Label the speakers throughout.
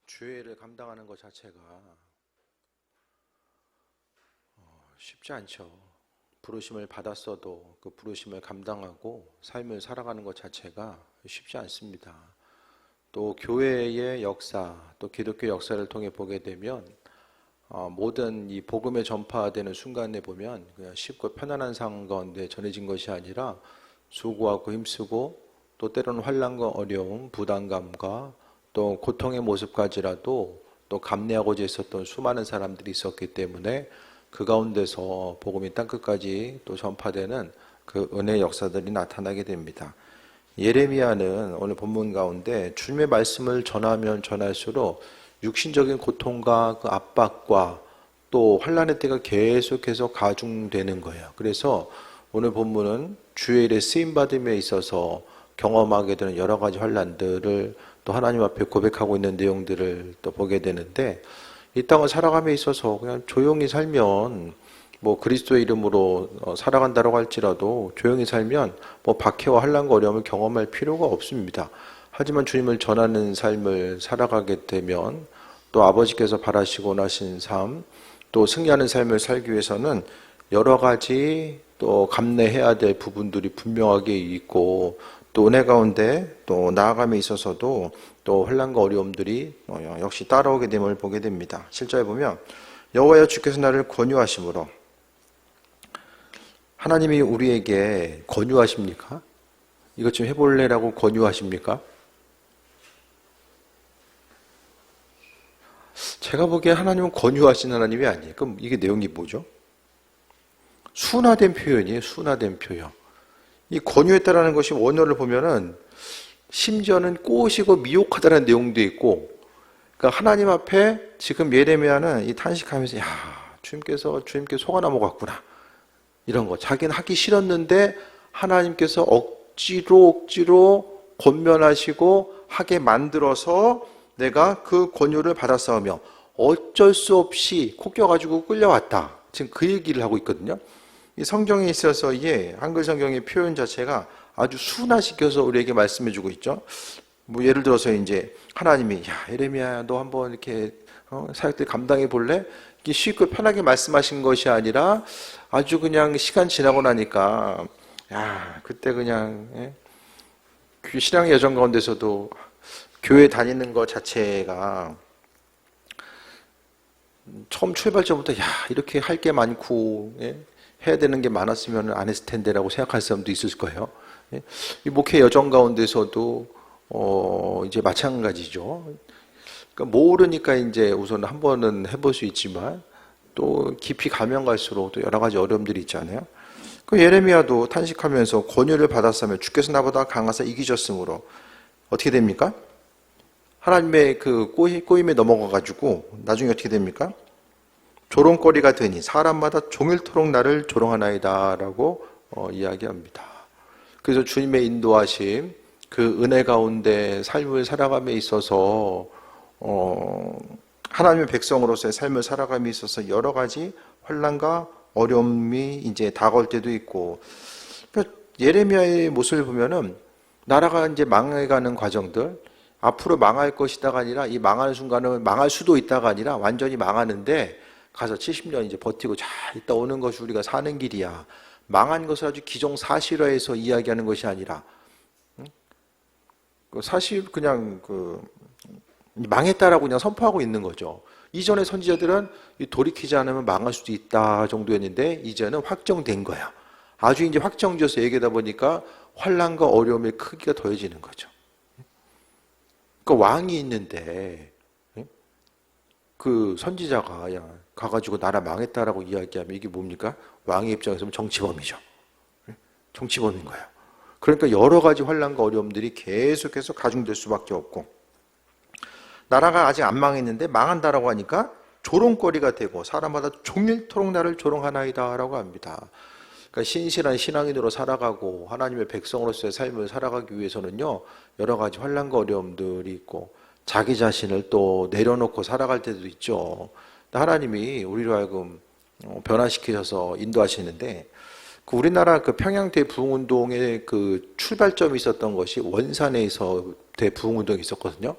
Speaker 1: 주회를 감당하는 것 자체가 쉽지 않죠. 부르심을 받았어도 그 부르심을 감당하고 삶을 살아가는 것 자체가 쉽지 않습니다. 또 교회의 역사, 또 기독교 역사를 통해 보게 되면 모든 이 복음의 전파되는 순간에 보면 그냥 쉽고 편안한 상황 가운데 전해진 것이 아니라 수고하고 힘쓰고 또 때로는 환난과 어려움, 부담감과 또 고통의 모습까지라도 또 감내하고자 했었던 수많은 사람들이 있었기 때문에 그 가운데서 복음이 땅끝까지 또 전파되는 그 은혜의 역사들이 나타나게 됩니다. 예레미야는 오늘 본문 가운데 주님의 말씀을 전하면 전할수록 육신적인 고통과 그 압박과 또 환난의 때가 계속해서 가중되는 거예요. 그래서 오늘 본문은 주의 일에 쓰임받음에 있어서 경험하게 되는 여러 가지 환난들을 또 하나님 앞에 고백하고 있는 내용들을 또 보게 되는데, 이 땅을 살아감에 있어서 그냥 조용히 살면 뭐 그리스도의 이름으로 살아간다고 할지라도 조용히 살면 뭐 박해와 환난과 어려움을 경험할 필요가 없습니다. 하지만 주님을 전하는 삶을 살아가게 되면 또 아버지께서 바라시고 하신 삶, 또 승리하는 삶을 살기 위해서는 여러 가지 또 감내해야 될 부분들이 분명하게 있고, 또 은혜 가운데 또 나아감에 있어서도 또 환난과 어려움들이 역시 따라오게 됨을 보게 됩니다. 7절에 보면 여호와여 주께서 나를 권유하심으로, 하나님이 우리에게 권유하십니까? 이것 좀 해볼래라고 권유하십니까? 제가 보기에 하나님은 권유하신 하나님이 아니에요. 그럼 이게 내용이 뭐죠? 순화된 표현이에요. 순화된 표현. 이 권유했다라는 것이 원어를 보면은 심지어는 꼬시고 미혹하다는 내용도 있고, 그러니까 하나님 앞에 지금 예레미야는 이 탄식하면서 야, 주님께 소가 넘어갔구나, 이런 거 자기는 하기 싫었는데 하나님께서 억지로 권면하시고 하게 만들어서 내가 그 권유를 받았사오며 어쩔 수 없이 코 껴가지고 끌려왔다, 지금 그 얘기를 하고 있거든요. 이 성경에 있어서 한글 성경의 표현 자체가 아주 순화시켜서 우리에게 말씀해주고 있죠. 뭐 예를 들어서 이제 하나님이 야, 예레미야 너 한번 이렇게 사역들 감당해 볼래? 이게 쉽고 편하게 말씀하신 것이 아니라 아주 그냥 시간 지나고 나니까 야, 그때 그냥 그 신앙의 여정 가운데서도 교회 다니는 것 자체가 처음 출발점부터 야, 이렇게 할 게 많고 해야 되는 게 많았으면 안 했을 텐데라고 생각할 사람도 있을 거예요. 이 목회 여정 가운데서도 이제 마찬가지죠. 그러니까 모르니까 이제 우선 한 번은 해볼 수 있지만 또 깊이 가면 갈수록 또 여러 가지 어려움들이 있잖아요. 그 예레미야도 탄식하면서 권유를 받았으면 주께서 나보다 강하사 이기셨으므로 어떻게 됩니까? 하나님의 그 꼬임에 넘어가가지고 나중에 어떻게 됩니까? 조롱거리가 되니 사람마다 종일토록 나를 조롱하나이다 라고 이야기합니다. 그래서 주님의 인도하심, 그 은혜 가운데 삶을 살아감에 있어서 하나님의 백성으로서의 삶을 살아감에 있어서 여러 가지 환난과 어려움이 이제 다가올 때도 있고, 그러니까 예레미야의 모습을 보면은 나라가 이제 망해가는 과정들, 앞으로 망할 것이다가 아니라 이 망하는 순간은 망할 수도 있다가 아니라 완전히 망하는데 가서 70년 이제 버티고 잘 있다 오는 것이 우리가 사는 길이야. 망한 것을 아주 기정사실화해서 이야기하는 것이 아니라 사실 그냥 망했다라고 그냥 선포하고 있는 거죠. 이전의 선지자들은 돌이키지 않으면 망할 수도 있다 정도였는데 이제는 확정된 거야. 아주 이제 확정지어서 얘기하다 보니까 환난과 어려움의 크기가 더해지는 거죠. 그러니까 왕이 있는데 그 선지자가 야, 가가지고 나라 망했다라고 이야기하면 이게 뭡니까? 왕의 입장에서는 정치범이죠. 정치범인 거예요. 그러니까 여러 가지 환난과 어려움들이 계속해서 가중될 수밖에 없고, 나라가 아직 안 망했는데 망한다라고 하니까 조롱거리가 되고 사람마다 종일토록 나를 조롱하나이다 라고 합니다. 그러니까 신실한 신앙인으로 살아가고 하나님의 백성으로서의 삶을 살아가기 위해서는요, 여러 가지 환난과 어려움들이 있고 자기 자신을 또 내려놓고 살아갈 때도 있죠. 하나님이 우리로 하여금 변화시키셔서 인도하시는데, 그 우리나라 그 평양 대부흥운동의 그 출발점이 있었던 것이 원산에서 대부흥운동이 있었거든요.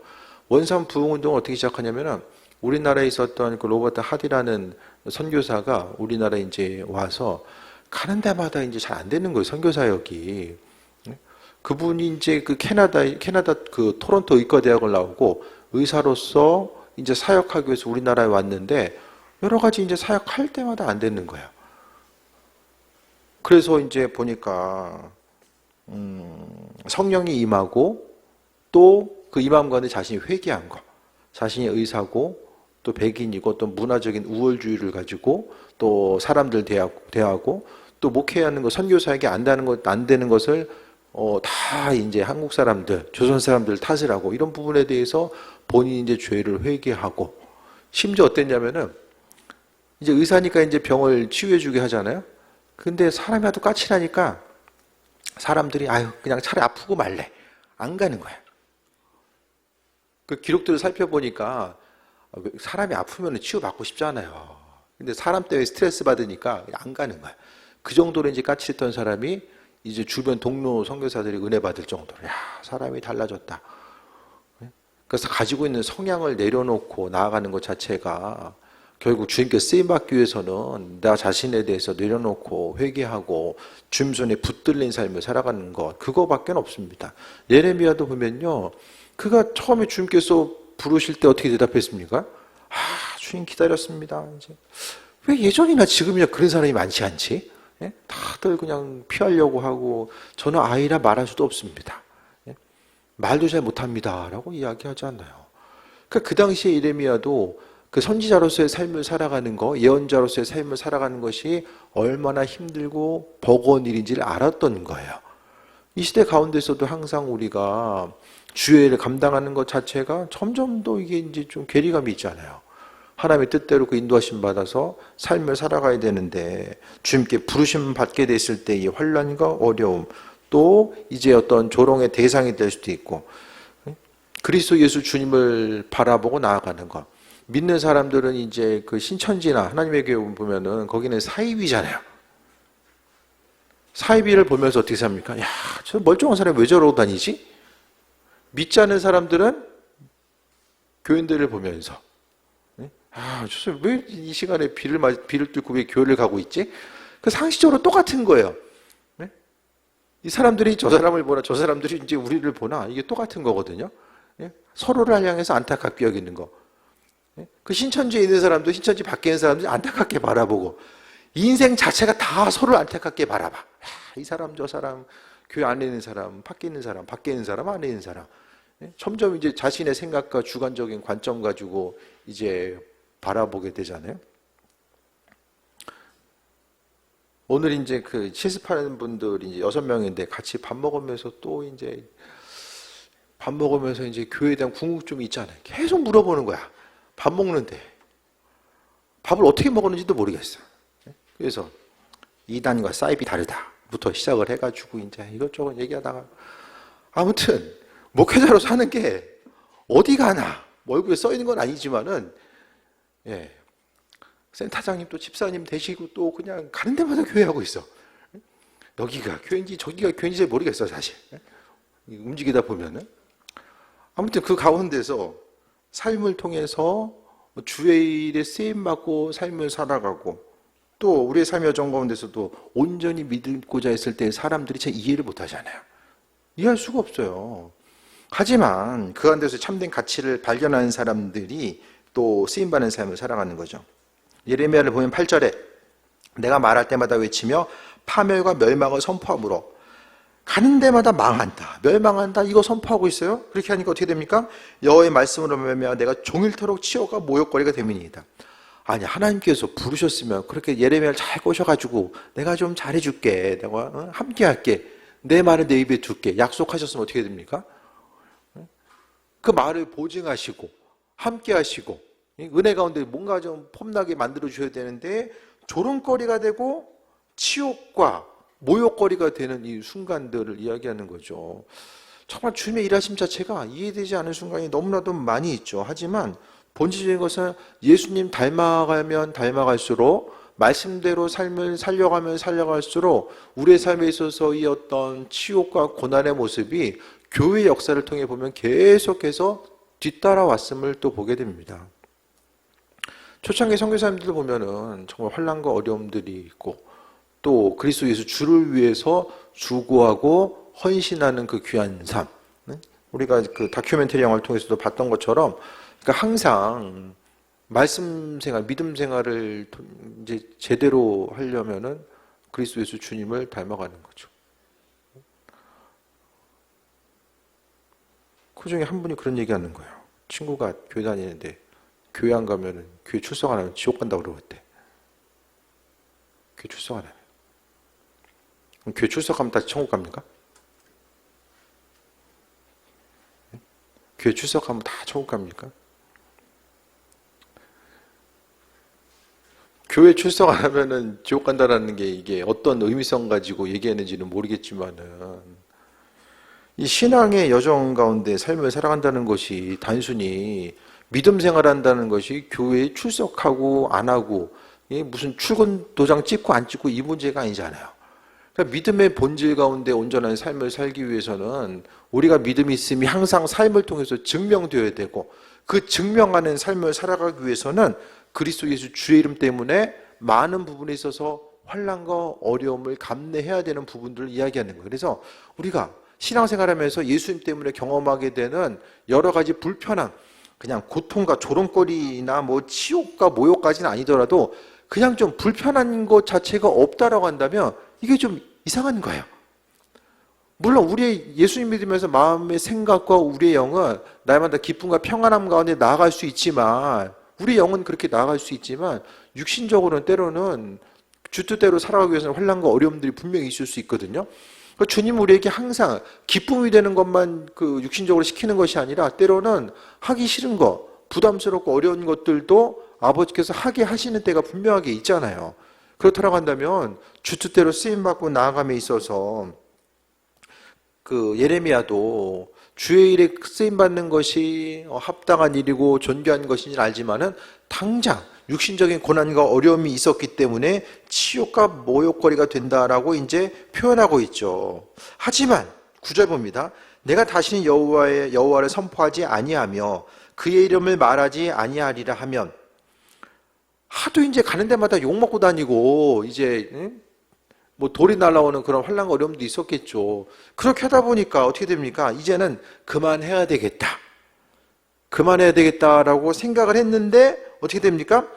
Speaker 1: 원산 부흥 운동을 어떻게 시작하냐면은 우리나라에 있었던 그 로버트 하디라는 선교사가 우리나라에 이제 와서 가는 데마다 이제 잘 안 되는 거예요, 선교사역이. 그분이 이제 그 캐나다 그 토론토 의과대학을 나오고 의사로서 이제 사역하기 위해서 우리나라에 왔는데 여러 가지 이제 사역할 때마다 안 되는 거예요. 그래서 이제 보니까 성령이 임하고 또 그 임함 가운데 자신이 회개한 거, 자신이 의사고 또 백인이고 또 문화적인 우월주의를 가지고 또 사람들 대하고 또 목회하는 거, 선교사에게 안 되는 것을 다 이제 한국 사람들, 조선 사람들 탓을 하고 이런 부분에 대해서 본인이 이제 죄를 회개하고, 심지어 어땠냐면은 이제 의사니까 이제 병을 치유해주게 하잖아요. 근데 사람이 하도 까칠하니까 사람들이 아유 그냥 차라리 아프고 말래 안 가는 거야. 그 기록들을 살펴보니까 사람이 아프면 치유받고 싶잖아요. 근데 사람 때문에 스트레스 받으니까 안 가는 거야. 그 정도로 이제 까칠했던 사람이 이제 주변 동료 선교사들이 은혜 받을 정도로, 야, 사람이 달라졌다. 그래서 가지고 있는 성향을 내려놓고 나아가는 것 자체가 결국 주님께 쓰임받기 위해서는 나 자신에 대해서 내려놓고 회개하고 주님 손에 붙들린 삶을 살아가는 것, 그거밖에 없습니다. 예레미야도 보면요, 그가 처음에 주님께서 부르실 때 어떻게 대답했습니까? 주님 기다렸습니다. 이제 왜 예전이나 지금이나 그런 사람이 많지 않지? 예? 다들 그냥 피하려고 하고 저는 아이라 말할 수도 없습니다. 예? 말도 잘 못합니다 라고 이야기하지 않나요? 그 당시에 예레미야도 그 선지자로서의 삶을 살아가는 거, 예언자로서의 삶을 살아가는 것이 얼마나 힘들고 버거운 일인지를 알았던 거예요. 이 시대 가운데서도 항상 우리가 주의를 감당하는 것 자체가 점점 더 이게 이제 좀 괴리감이 있잖아요. 하나님의 뜻대로 그 인도하심 받아서 삶을 살아가야 되는데 주님께 부르심 받게 됐을 때 이 환난과 어려움, 또 이제 어떤 조롱의 대상이 될 수도 있고, 그리스도 예수 주님을 바라보고 나아가는 것. 믿는 사람들은 이제 그 신천지나 하나님의 교회 보면은 거기는 사이비잖아요. 사이비를 보면서 어떻게 삽니까? 야, 저 멀쩡한 사람이 왜 저러고 다니지? 믿지 않는 사람들은 교인들을 보면서 저 왜 이 시간에 비를 뚫고 왜 교회를 가고 있지? 그 상식적으로 똑같은 거예요. 네? 이 사람들이 저 사람을 보나 저 사람들이 이제 우리를 보나 이게 똑같은 거거든요. 네? 서로를 향해서 안타깝게 여기는 거. 네? 그 신천지에 있는 사람도 신천지 밖에 있는 사람들이 안타깝게 바라보고 인생 자체가 다 서로를 안타깝게 바라봐. 이 사람 저 사람, 교회 안에 있는 사람, 밖에 있는 사람, 밖에 있는 사람, 안에 있는 사람. 점점 이제 자신의 생각과 주관적인 관점 가지고 이제 바라보게 되잖아요. 오늘 이제 그 실습하는 분들이 이제 6명인데 같이 밥 먹으면서 또 이제 밥 먹으면서 이제 교회에 대한 궁금증이 있잖아요. 계속 물어보는 거야. 밥 먹는데. 밥을 어떻게 먹었는지도 모르겠어. 그래서 이단과 사입이 다르다부터 시작을 해가지고 이제 이것저것 얘기하다가 아무튼 목회자로 사는 게 어디 가나 얼굴에 써 있는 건 아니지만은 예, 센터장님 또 집사님 되시고 또 그냥 가는 데마다 교회하고 있어. 여기가 교회인지 저기가 교회인지 잘 모르겠어 사실. 움직이다 보면은 아무튼 그 가운데서 삶을 통해서 주의 일에 쓰임받고 삶을 살아가고 또 우리의 삶의 여정 가운데서도 온전히 믿고자 했을 때 사람들이 잘 이해를 못하잖아요. 이해할 수가 없어요. 하지만 그 가운데서 참된 가치를 발견하는 사람들이 또 쓰임받는 삶을 살아가는 거죠. 예레미야를 보면 8절에 내가 말할 때마다 외치며 파멸과 멸망을 선포함으로 가는 데마다 망한다, 멸망한다 이거 선포하고 있어요. 그렇게 하니까 어떻게 됩니까? 여호와의 말씀으로 말미암아 내가 종일토록 치욕과 모욕거리가 됨이니이다. 아니 하나님께서 부르셨으면 그렇게 예레미야를 잘 꼬셔가지고 내가 좀 잘해줄게, 내가 함께 할게, 내 말을 내 입에 둘게 약속하셨으면 어떻게 됩니까? 그 말을 보증하시고 함께 하시고 은혜 가운데 뭔가 좀 폼나게 만들어 주셔야 되는데 조롱거리가 되고 치욕과 모욕거리가 되는 이 순간들을 이야기하는 거죠. 정말 주님의 일하심 자체가 이해되지 않는 순간이 너무나도 많이 있죠. 하지만 본질적인 것은 예수님 닮아가면 닮아갈수록 말씀대로 삶을 살려가면 살려갈수록 우리의 삶에 있어서 이 어떤 치욕과 고난의 모습이 교회 역사를 통해 보면 계속해서 뒤따라왔음을 또 보게 됩니다. 초창기 선교사님들 보면은 정말 환난과 어려움들이 있고 또 그리스도 예수 주를 위해서 수고하고 헌신하는 그 귀한 삶. 우리가 그 다큐멘터리 영화를 통해서도 봤던 것처럼 그러니까 항상 말씀 생활, 믿음 생활을 이제 제대로 하려면은 그리스도 예수 주님을 닮아가는 거죠. 그 중에 한 분이 그런 얘기하는 거예요. 친구가 교회 다니는데 교회 안 가면은 교회 출석 안 하면 지옥 간다고 그러겠대. 교회 출석 안 하면. 그럼 교회 출석하면 다시 천국 갑니까? 교회 출석하면 다 천국 갑니까? 교회 출석 안 하면은 지옥 간다라는 게 이게 어떤 의미성 가지고 얘기했는지는 모르겠지만은 이 신앙의 여정 가운데 삶을 살아간다는 것이 단순히 믿음 생활한다는 것이 교회에 출석하고 안 하고 무슨 출근 도장 찍고 안 찍고 이 문제가 아니잖아요. 그러니까 믿음의 본질 가운데 온전한 삶을 살기 위해서는 우리가 믿음이 있음이 항상 삶을 통해서 증명되어야 되고 그 증명하는 삶을 살아가기 위해서는 그리스도 예수 주의 이름 때문에 많은 부분에 있어서 환난과 어려움을 감내해야 되는 부분들을 이야기하는 거예요. 그래서 우리가 신앙생활하면서 예수님 때문에 경험하게 되는 여러 가지 불편함, 그냥 고통과 조롱거리나 뭐 치욕과 모욕까지는 아니더라도 그냥 좀 불편한 것 자체가 없다라고 한다면 이게 좀 이상한 거예요. 물론 우리의 예수님 믿으면서 마음의 생각과 우리의 영은 날마다 기쁨과 평안함 가운데 나아갈 수 있지만 우리 영은 그렇게 나아갈 수 있지만 육신적으로는 때로는 주 뜻대로 살아가기 위해서는 환난과 어려움들이 분명히 있을 수 있거든요. 주님 우리에게 항상 기쁨이 되는 것만 그 육신적으로 시키는 것이 아니라 때로는 하기 싫은 것, 부담스럽고 어려운 것들도 아버지께서 하게 하시는 때가 분명하게 있잖아요. 그렇다고 한다면 주 뜻대로 쓰임받고 나아감에 있어서 그 예레미야도 주의 일에 쓰임받는 것이 합당한 일이고 존귀한 것인지 알지만은 당장 육신적인 고난과 어려움이 있었기 때문에 치욕과 모욕거리가 된다라고 이제 표현하고 있죠. 하지만 9절 봅니다. 내가 다시는 여호와를 선포하지 아니하며 그의 이름을 말하지 아니하리라 하면 하도 이제 가는 데마다 욕 먹고 다니고 이제 뭐 돌이 날아오는 그런 환난과 어려움도 있었겠죠. 그렇게 하다 보니까 어떻게 됩니까? 이제는 그만해야 되겠다. 그만해야 되겠다라고 생각을 했는데 어떻게 됩니까?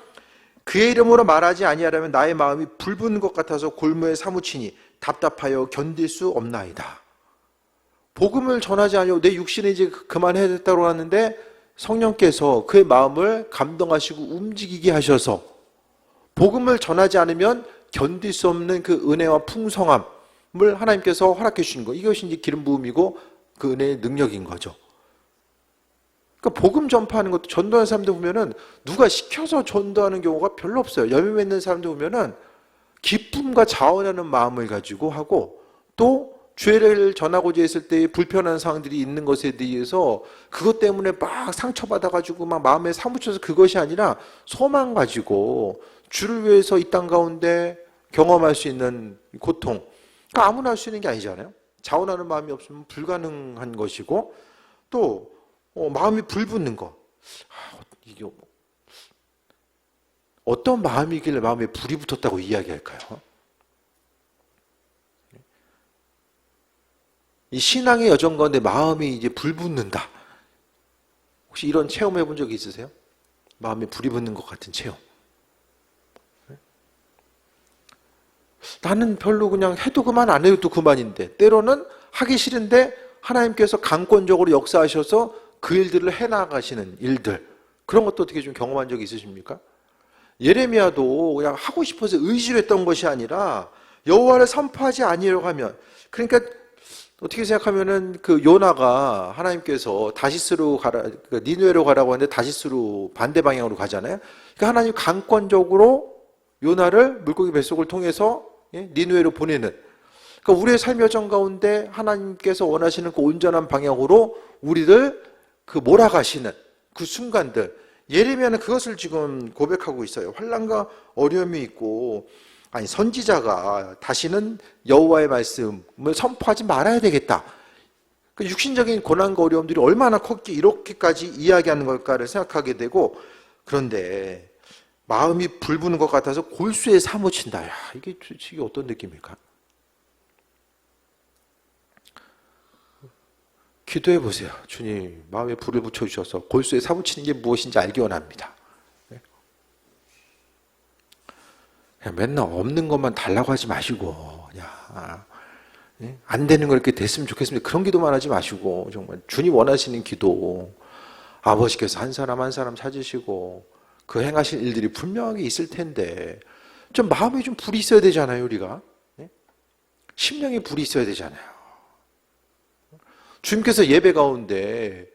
Speaker 1: 그의 이름으로 말하지 아니하려면 나의 마음이 불붙는 것 같아서 골무에 사무치니 답답하여 견딜 수 없나이다. 복음을 전하지 아니하고 내 육신에 이제 그만해야 됐다고 하는데 성령께서 그의 마음을 감동하시고 움직이게 하셔서 복음을 전하지 않으면 견딜 수 없는 그 은혜와 풍성함을 하나님께서 허락해 주신 거. 이것이 이제 기름 부음이고 그 은혜의 능력인 거죠. 그러니까 복음 전파하는 것도 전도하는 사람들 보면은 누가 시켜서 전도하는 경우가 별로 없어요. 열매 맺는 사람들 보면은 기쁨과 자원하는 마음을 가지고 하고 또 죄를 전하고자 했을 때 불편한 상황들이 있는 것에 대해서 그것 때문에 막 상처받아가지고 막 마음에 사무쳐서 그것이 아니라 소망 가지고 주를 위해서 이 땅 가운데 경험할 수 있는 고통. 그러니까 아무나 할 수 있는 게 아니잖아요. 자원하는 마음이 없으면 불가능한 것이고 또 마음이 불붙는 거. 이게 어떤 마음이길래 마음에 불이 붙었다고 이야기할까요? 이 신앙의 여정 가운데 마음이 이제 불붙는다. 혹시 이런 체험해 본 적이 있으세요? 마음에 불이 붙는 것 같은 체험. 나는 별로 그냥 해도 그만 안 해도 그만인데 때로는 하기 싫은데 하나님께서 강권적으로 역사하셔서 그 일들을 해나가시는 일들 그런 것도 어떻게 좀 경험한 적이 있으십니까? 예레미야도 그냥 하고 싶어서 의지로 했던 것이 아니라 여호와를 선포하지 아니하려고 하면 그러니까 어떻게 생각하면은 그 요나가 하나님께서 다시스로 가라, 니느웨로 가라고 하는데 다시스로 반대 방향으로 가잖아요. 그러니까 하나님 강권적으로 요나를 물고기 뱃속을 통해서 니느웨로 보내는. 그러니까 우리의 삶의 여정 가운데 하나님께서 원하시는 그 온전한 방향으로 우리를 그 몰아가시는 그 순간들. 예레미야는 그것을 지금 고백하고 있어요. 환난과 어려움이 있고 아니 선지자가 다시는 여호와의 말씀을 선포하지 말아야 되겠다. 그 육신적인 고난과 어려움들이 얼마나 컸기에 이렇게까지 이야기하는 걸까를 생각하게 되고, 그런데 마음이 불부는 것 같아서 골수에 사무친다. 야, 이게 어떤 느낌일까? 기도해 보세요. 주님, 마음에 불을 붙여주셔서 골수에 사무치는 게 무엇인지 알기 원합니다. 그냥 맨날 없는 것만 달라고 하지 마시고, 그냥 안 되는 거 이렇게 됐으면 좋겠습니다. 그런 기도만 하지 마시고, 정말 주님 원하시는 기도, 아버지께서 한 사람 한 사람 찾으시고 그 행하신 일들이 분명하게 있을 텐데, 좀 마음에 좀 불이 있어야 되잖아요, 우리가. 심령에 불이 있어야 되잖아요. 주님께서 예배 가운데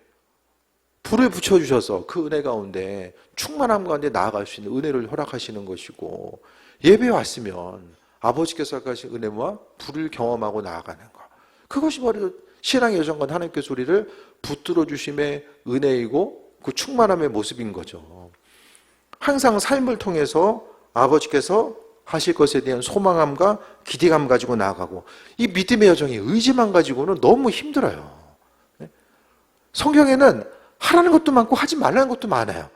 Speaker 1: 불을 붙여주셔서 그 은혜 가운데 충만함 가운데 나아갈 수 있는 은혜를 허락하시는 것이고, 예배에 왔으면 아버지께서 하신 은혜와 불을 경험하고 나아가는 것, 그것이 바로 신앙의 여정과 하나님께서 우리를 붙들어 주심의 은혜이고 그 충만함의 모습인 거죠. 항상 삶을 통해서 아버지께서 하실 것에 대한 소망함과 기대감 가지고 나아가고, 이 믿음의 여정이 의지만 가지고는 너무 힘들어요. 성경에는 하라는 것도 많고 하지 말라는 것도 많아요.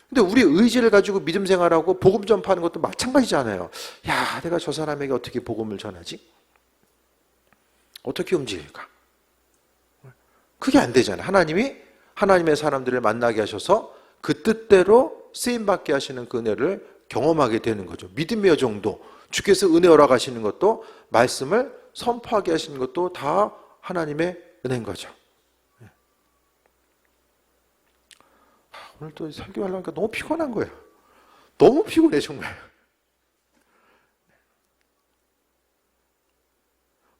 Speaker 1: 근데 우리 의지를 가지고 믿음 생활하고 복음 전파하는 것도 마찬가지잖아요. 야, 내가 저 사람에게 어떻게 복음을 전하지? 어떻게 움직일까? 그게 안 되잖아요. 하나님이 하나님의 사람들을 만나게 하셔서 그 뜻대로 쓰임받게 하시는 그 은혜를 경험하게 되는 거죠. 믿음의 여정도, 주께서 은혜 허락하시는 것도, 말씀을 선포하게 하시는 것도 다 하나님의 은혜인 거죠. 오늘 또 설교하려니까 너무 피곤한 거예요. 너무 피곤해 정말.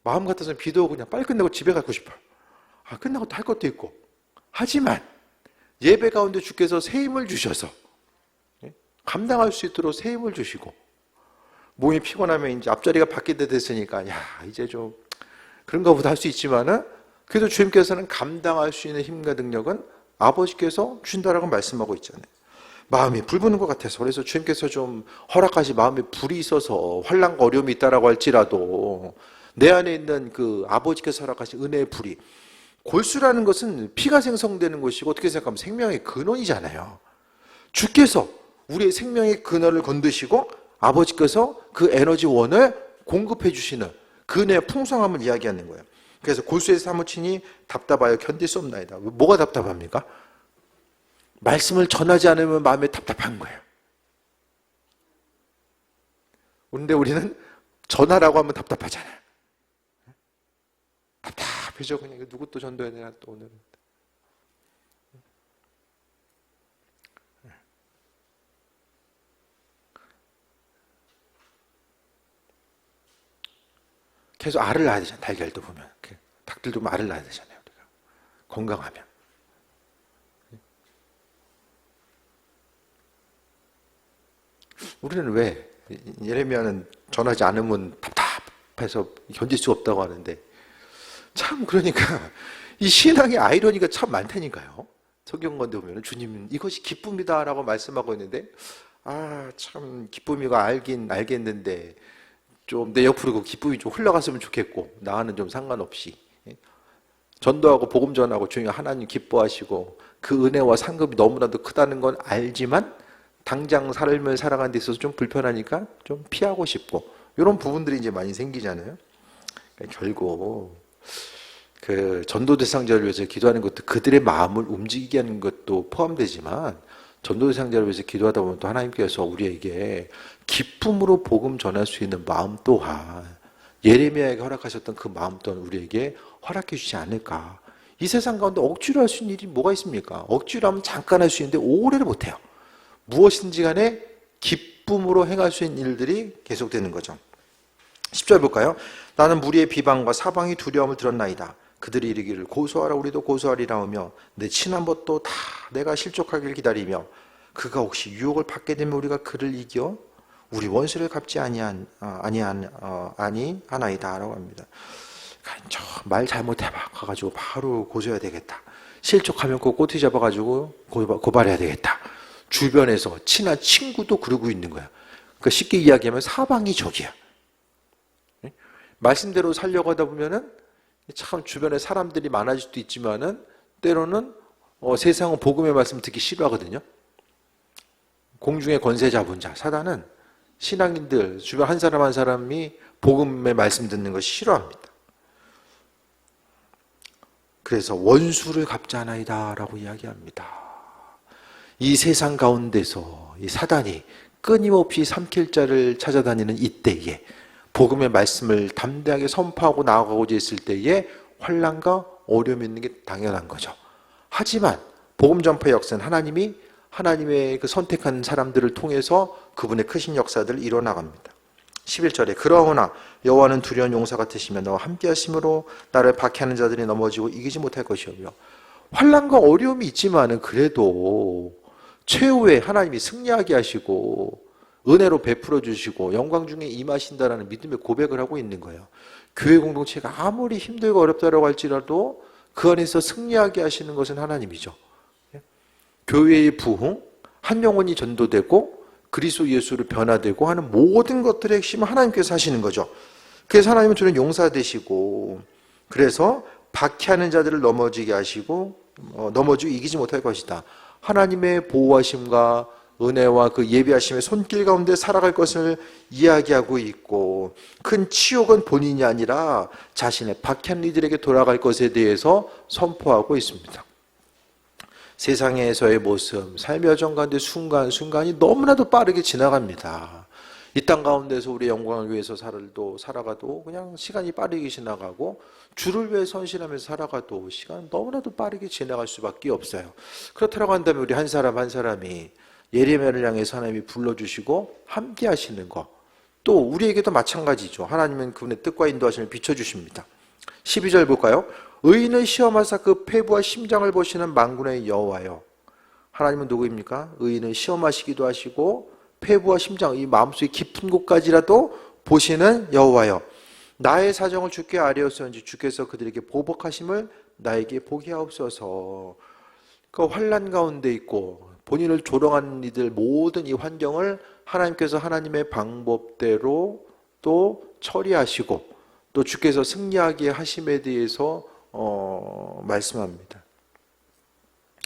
Speaker 1: 마음 같아서는 비도 오고 그냥 빨리 끝내고 집에 가고 싶어요. 끝나고 또 할 것도 있고. 하지만 예배 가운데 주께서 새 힘을 주셔서 감당할 수 있도록 새 힘을 주시고, 몸이 피곤하면 이제 앞자리가 바뀌게 됐으니까 야, 이제 좀 그런가 보다 할 수 있지만은, 그래도 주님께서는 감당할 수 있는 힘과 능력은 아버지께서 주신다라고 말씀하고 있잖아요. 마음이 불부는 것 같아서, 그래서 주님께서 좀 허락하시, 마음에 불이 있어서 환난과 어려움이 있다라고 할지라도 내 안에 있는 그 아버지께서 허락하신 은혜의 불이, 골수라는 것은 피가 생성되는 것이고, 어떻게 생각하면 생명의 근원이잖아요. 주께서 우리의 생명의 근원을 건드시고 아버지께서 그 에너지원을 공급해 주시는 그 은혜의 풍성함을 이야기하는 거예요. 그래서 골수에 사무치니 답답하여 견딜 수 없나이다. 뭐가 답답합니까? 말씀을 전하지 않으면 마음에 답답한 거예요. 그런데 우리는 전하라고 하면 답답하잖아요. 답답해져. 그냥 누구 또 전도해야 되나 또 오늘은. 계속 알을 낳아야 되잖아요. 달걀도 보면. 닭들도 알을 낳아야 되잖아요. 우리가 건강하면. 우리는 왜 예레미야는 전하지 않으면 답답해서 견딜 수 없다고 하는데, 참 그러니까 이 신앙의 아이러니가 참 많다니까요. 성경 건데 보면 주님은 이것이 기쁨이다라고 말씀하고 있는데, 참 기쁨이가 알긴 알겠는데 좀 내 옆으로 그 기쁨이 좀 흘러갔으면 좋겠고, 나와는 좀 상관없이 전도하고 복음 전하고 주님 하나님 기뻐하시고 그 은혜와 상급이 너무나도 크다는 건 알지만, 당장 삶을 살아가는 데 있어서 좀 불편하니까 좀 피하고 싶고, 이런 부분들이 이제 많이 생기잖아요. 그러니까 결국 그 전도 대상자를 위해서 기도하는 것도 그들의 마음을 움직이게 하는 것도 포함되지만, 전도 대상자를 위해서 기도하다 보면 또 하나님께서 우리에게 기쁨으로 복음 전할 수 있는 마음 또한, 예레미야에게 허락하셨던 그 마음 또한 우리에게 허락해 주지 않을까. 이 세상 가운데 억지로 할 수 있는 일이 뭐가 있습니까? 억지로 하면 잠깐 할 수 있는데 오래를 못해요. 무엇인지 간에 기쁨으로 행할 수 있는 일들이 계속되는 거죠. 10절 볼까요? 나는 무리의 비방과 사방의 두려움을 들었나이다. 그들이 이르기를 고소하라, 우리도 고소하리라 하며 내 친한 것도 다 내가 실족하길 기다리며, 그가 혹시 유혹을 받게 되면 우리가 그를 이겨 우리 원수를 갚지 아니하나이다라고 합니다. 말 잘못해봐 가가지고 바로 고소해야 되겠다. 실족하면 그 꼬투리 잡아가지고 고발해야 되겠다. 주변에서 친한 친구도 그러고 있는 거야. 그러니까 쉽게 이야기하면 사방이 적이야. 말씀대로 살려고 하다 보면은 참 주변에 사람들이 많아질 수도 있지만은 때로는 세상은 복음의 말씀 듣기 싫어하거든요. 공중의 권세 잡은 자, 사단은 신앙인들, 주변 한 사람 한 사람이 복음의 말씀 듣는 거 싫어합니다. 그래서 원수를 갚자나이다 라고 이야기합니다. 이 세상 가운데서 이 사단이 끊임없이 삼킬 자를 찾아다니는 이때에 복음의 말씀을 담대하게 선포하고 나아가고자 했을 때에 환난과 어려움이 있는 게 당연한 거죠. 하지만 복음 전파의 역사는 하나님의 그 선택한 사람들을 통해서 그분의 크신 역사들을 이뤄나갑니다. 11절에 그러나 여호와는 두려운 용사 같으시며 너와 함께 하심으로 나를 박해하는 자들이 넘어지고 이기지 못할 것이오며 환난과 어려움이 있지만은 그래도 최후에 하나님이 승리하게 하시고 은혜로 베풀어 주시고 영광 중에 임하신다라는 믿음의 고백을 하고 있는 거예요. 교회 공동체가 아무리 힘들고 어렵다라고 할지라도 그 안에서 승리하게 하시는 것은 하나님이죠. 교회의 부흥, 한 영혼이 전도되고 그리스도 예수로 변화되고 하는 모든 것들의 핵심은 하나님께서 하시는 거죠. 그래서 하나님은 주는 용사 되시고 그래서 박해하는 자들을 넘어지게 하시고 넘어지고 이기지 못할 것이다. 하나님의 보호하심과 은혜와 그 예비하심의 손길 가운데 살아갈 것을 이야기하고 있고 큰 치욕은 본인이 아니라 자신의 박해한 이들에게 돌아갈 것에 대해서 선포하고 있습니다. 세상에서의 모습, 삶의 여정 가운데 순간순간이 너무나도 빠르게 지나갑니다. 이 땅 가운데서 우리의 영광을 위해서 살아가도 그냥 시간이 빠르게 지나가고 주를 위해 선실하면서 살아가도 시간은 너무나도 빠르게 지나갈 수밖에 없어요. 그렇다고 한다면 우리 한 사람 한 사람이 예레미야를 향해서 하나님이 불러주시고 함께 하시는 것, 또 우리에게도 마찬가지죠. 하나님은 그분의 뜻과 인도하심을 비춰주십니다. 12절 볼까요? 의인을 시험하사 그 폐부와 심장을 보시는 만군의 여호와여. 하나님은 누구입니까? 의인을 시험하시기도 하시고 폐부와 심장, 이 마음속의 깊은 곳까지라도 보시는 여호와여. 나의 사정을 주께 아뢰었으니 주께서 그들에게 보복하심을 나에게 보게 하옵소서. 그 환난 가운데 있고 본인을 조롱하는 이들 모든 이 환경을 하나님께서 하나님의 방법대로 또 처리하시고 또 주께서 승리하게 하심에 대해서 말씀합니다.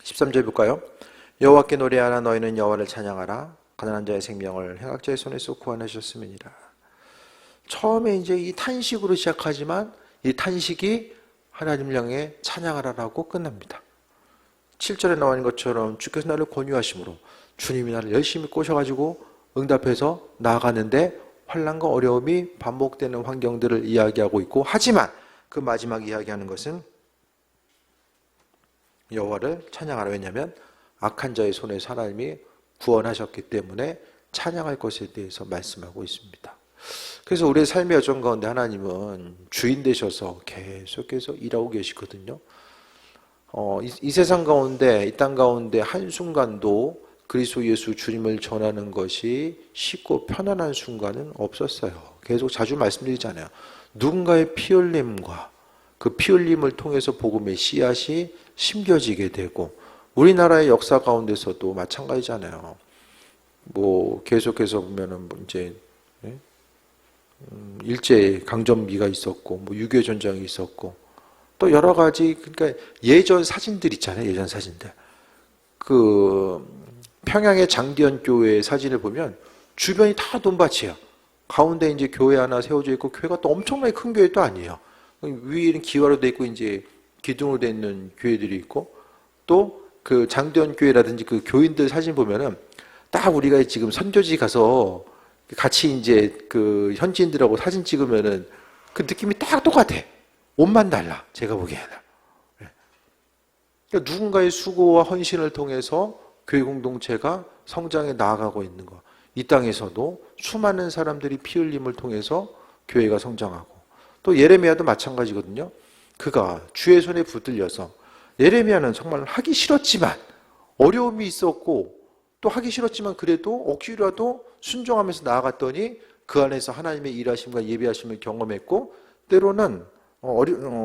Speaker 1: 13절 볼까요? 여호와께 노래하라 너희는 여호와를 찬양하라 가난한 자의 생명을 행악자의 손에서 구원하셨음이니라. 처음에 이제 이 탄식으로 시작하지만 이 탄식이 하나님을 향해 찬양하라라고 끝납니다. 7절에 나와 있는 것처럼 주께서 나를 권유하심으로 주님이 나를 열심히 꼬셔가지고 응답해서 나아가는데 환난과 어려움이 반복되는 환경들을 이야기하고 있고 하지만 그 마지막 이야기하는 것은 여호와를 찬양하라. 왜냐하면 악한 자의 손에서 하나님이 구원하셨기 때문에 찬양할 것에 대해서 말씀하고 있습니다. 그래서 우리의 삶의 여정 가운데 하나님은 주인 되셔서 계속해서 일하고 계시거든요. 이 세상 가운데, 이 땅 가운데 한순간도 그리스도 예수 주님을 전하는 것이 쉽고 편안한 순간은 없었어요. 계속 자주 말씀드리잖아요. 누군가의 피 흘림과 그 피 흘림을 통해서 복음의 씨앗이 심겨지게 되고 우리나라의 역사 가운데서도 마찬가지잖아요. 계속해서 보면은 이제 일제 강점기가 있었고 6.25 전쟁이 있었고 또 여러 가지 그러니까 예전 사진들 있잖아요. 예전 사진들. 그 평양의 장기현 교회 사진을 보면 주변이 다 돈밭이에요. 가운데 이제 교회 하나 세워져 있고 교회가 또 엄청나게 큰 교회도 아니에요. 위에는 기와로 돼 있고 이제 기둥으로 돼 있는 교회들이 있고 또 그 장기현 교회라든지 그 교인들 사진 보면은 딱 우리가 지금 선교지 가서 같이 이제 그 현지인들하고 사진 찍으면은 그 느낌이 딱 똑같아. 옷만 달라. 제가 보기에는. 그러니까 누군가의 수고와 헌신을 통해서 교회 공동체가 성장해 나아가고 있는 것. 이 땅에서도 수많은 사람들이 피 흘림을 통해서 교회가 성장하고 또 예레미야도 마찬가지거든요. 그가 주의 손에 붙들려서 예레미야는 정말 하기 싫었지만 어려움이 있었고 또 하기 싫었지만 그래도 억지로라도 순종하면서 나아갔더니 그 안에서 하나님의 일하심과 예비하심을 경험했고 때로는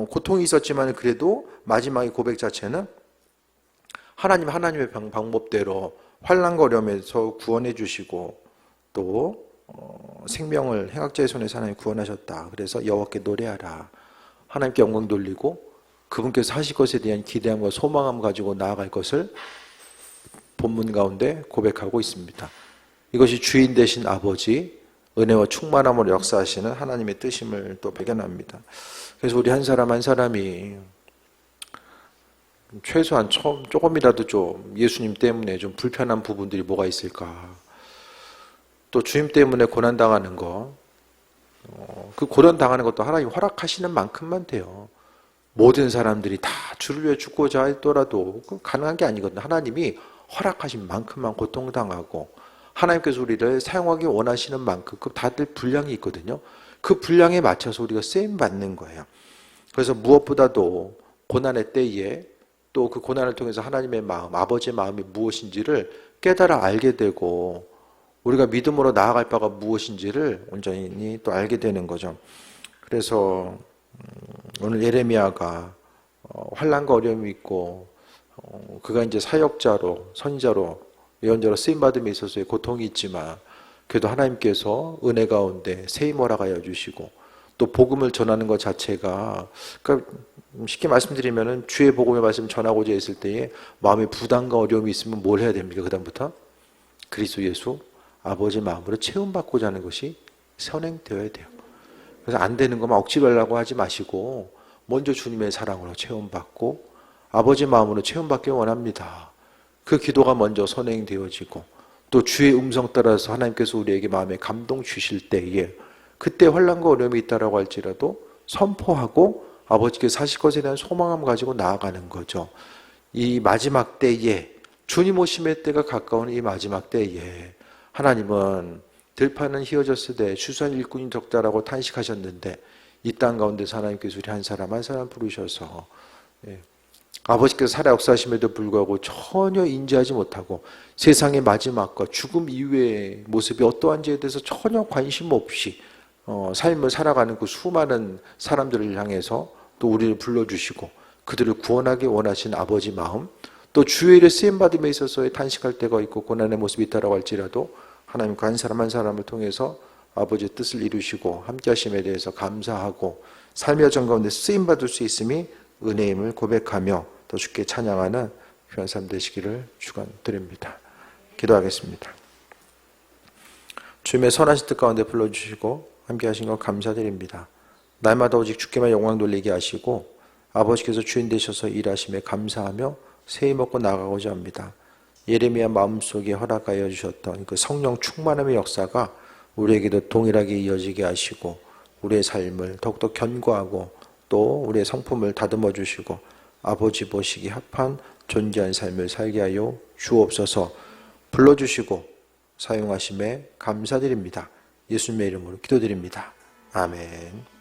Speaker 1: 고통이 있었지만 그래도 마지막의 고백 자체는 하나님의 방법대로 환난과 어려움에서 구원해 주시고 또 생명을 행악자의 손에서 하나님 구원하셨다. 그래서 여호와께 노래하라. 하나님께 영광 돌리고 그분께서 하실 것에 대한 기대함과 소망함 가지고 나아갈 것을 본문 가운데 고백하고 있습니다. 이것이 주인 되신 아버지, 은혜와 충만함으로 역사하시는 하나님의 뜻임을 또 발견합니다. 그래서 우리 한 사람 한 사람이 최소한 조금이라도 좀 예수님 때문에 좀 불편한 부분들이 뭐가 있을까? 또 주님 때문에 고난당하는 거, 그 고난당하는 것도 하나님 허락하시는 만큼만 돼요. 모든 사람들이 다 주를 위해 죽고자 했더라도 가능한 게 아니거든요. 하나님이 허락하신 만큼만 고통당하고 하나님께서 우리를 사용하기 원하시는 만큼 다들 분량이 있거든요. 그 분량에 맞춰서 우리가 쓰임받는 거예요. 그래서 무엇보다도 고난의 때에 또 그 고난을 통해서 하나님의 마음, 아버지의 마음이 무엇인지를 깨달아 알게 되고 우리가 믿음으로 나아갈 바가 무엇인지를 온전히 또 알게 되는 거죠. 그래서 오늘 예레미야가 환난과 어려움이 있고 그가 이제 사역자로 선지자로 예언자로 쓰임받음에 있어서의 고통이 있지만 그래도 하나님께서 은혜 가운데 세임 허락하여 주시고 또 복음을 전하는 것 자체가 그러니까 쉽게 말씀드리면 주의 복음의 말씀 전하고자 했을 때에 마음에 부담과 어려움이 있으면 뭘 해야 됩니까? 그 다음부터 그리스도 예수 아버지 마음으로 체험받고자 하는 것이 선행되어야 돼요. 그래서 안 되는 것만 억지로 하려고 하지 마시고 먼저 주님의 사랑으로 체험받고 아버지 마음으로 체험받기 원합니다. 그 기도가 먼저 선행되어지고 또 주의 음성 따라서 하나님께서 우리에게 마음에 감동 주실 때에 그때 환난과 어려움이 있다라고 할지라도 선포하고 아버지께서 하실 것에 대한 소망함 가지고 나아가는 거죠. 이 마지막 때에 주님 오심의 때가 가까운 이 마지막 때에 하나님은 들판은 휘어졌으되 추수한 일꾼이 적다라고 탄식하셨는데 이 땅 가운데서 하나님께서 우리 한 사람 한 사람 부르셔서 아버지께서 살아 역사하심에도 불구하고 전혀 인지하지 못하고 세상의 마지막과 죽음 이후의 모습이 어떠한지에 대해서 전혀 관심 없이 삶을 살아가는 그 수많은 사람들을 향해서 또 우리를 불러주시고 그들을 구원하기 원하시는 아버지 마음 또 주의 일에 쓰임받음에 있어서의 탄식할 때가 있고 고난의 모습이 있다고 할지라도 하나님 그 한 사람 한 사람을 통해서 아버지의 뜻을 이루시고 함께 하심에 대해서 감사하고 삶의 여정 가운데 쓰임받을 수 있음이 은혜임을 고백하며 더 주께 찬양하는 귀한 삶 되시기를 축원드립니다. 기도하겠습니다. 주님의 선하신 뜻 가운데 불러주시고 함께 하신 것 감사드립니다. 날마다 오직 주께만 영광 돌리게 하시고 아버지께서 주인 되셔서 일하심에 감사하며 새해 먹고 나가고자 합니다. 예레미야 마음속에 허락하여 주셨던 그 성령 충만함의 역사가 우리에게도 동일하게 이어지게 하시고 우리의 삶을 더욱더 견고하고 또 우리의 성품을 다듬어 주시고 아버지 보시기 합한 존귀한 삶을 살게 하여 주옵소서. 불러주시고 사용하심에 감사드립니다. 예수님의 이름으로 기도드립니다. 아멘.